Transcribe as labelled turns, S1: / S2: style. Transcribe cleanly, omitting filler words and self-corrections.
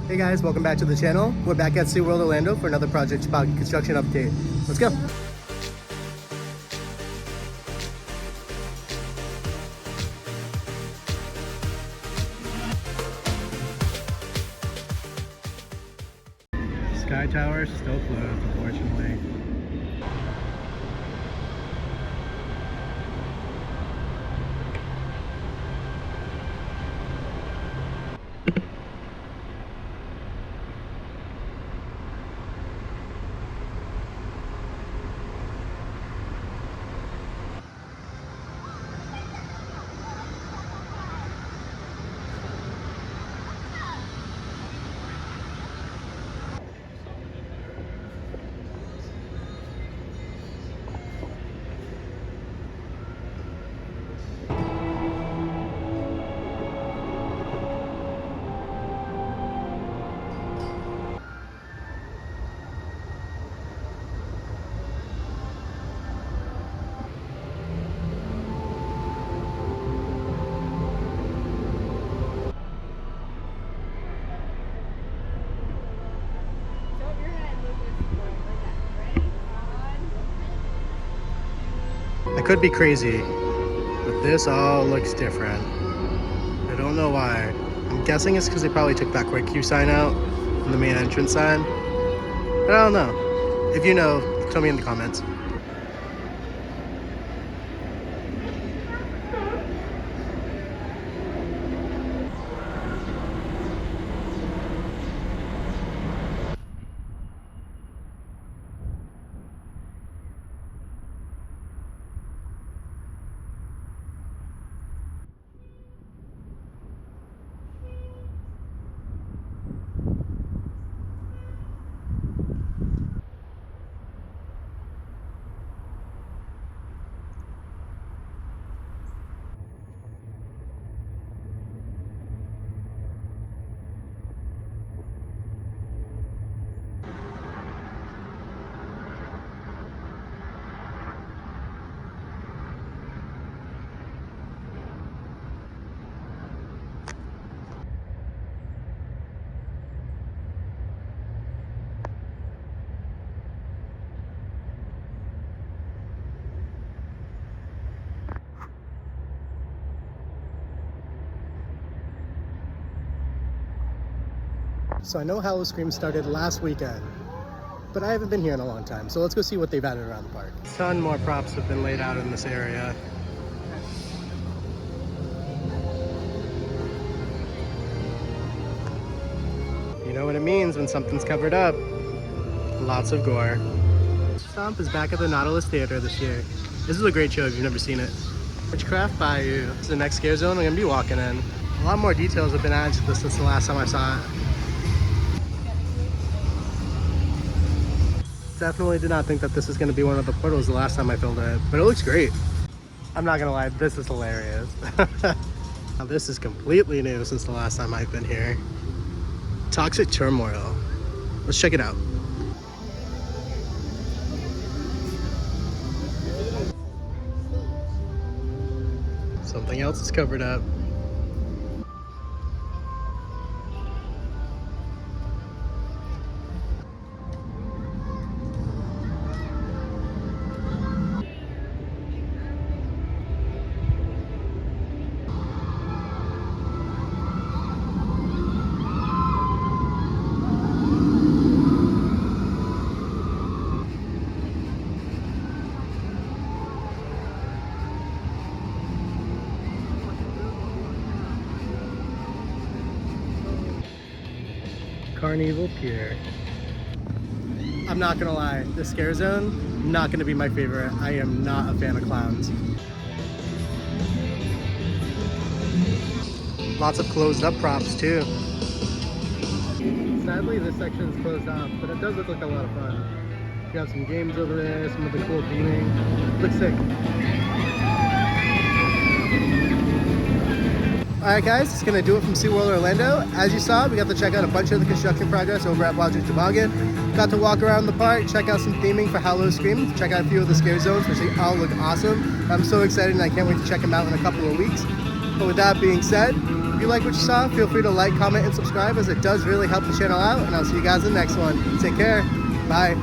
S1: Hey guys, welcome back to the channel. We're back at SeaWorld Orlando for another Project Toboggan construction update. Let's go. Sky tower still closed, unfortunately. I could be crazy, but this all looks different. I don't know why. I'm guessing it's because they probably took that quick queue sign out and the main entrance sign. But I don't know. If you know, tell me in the comments. So I know Howl-O-Scream started last weekend, but I haven't been here in a long time. So let's go see what they've added around the park. A ton more props have been laid out in this area. You know what it means when something's covered up. Lots of gore. Stomp is back at the Nautilus Theater this year. This is a great show if you've never seen it. Witchcraft Bayou. This is the next scare zone I'm gonna be walking in. A lot more details have been added to this since the last time I saw it. Definitely did not think that this is gonna be one of the portals the last time I filmed it, but it looks great. I'm not gonna lie, this is hilarious. Now this is completely new since the last time I've been here. Toxic Turmoil. Let's check it out. Something else is covered up. Carnival Pier. I'm not gonna lie, the scare zone, not gonna be my favorite. I am not a fan of clowns. Lots of closed up props too. Sadly, this section is closed off, but it does look like a lot of fun. You have some games over there, some of the cool theming. Looks sick. Alright guys, it's going to do it from SeaWorld Orlando. As you saw, we got to check out a bunch of the construction progress over at Project Toboggan. Got to walk around the park, check out some theming for Howl-O-Scream, check out a few of the scare zones, which they all look awesome. I'm so excited and I can't wait to check them out in a couple of weeks. But with that being said, If you like what you saw, feel free to like, comment, and subscribe, as it does really help the channel out, and I'll see you guys in the next one. Take care. Bye.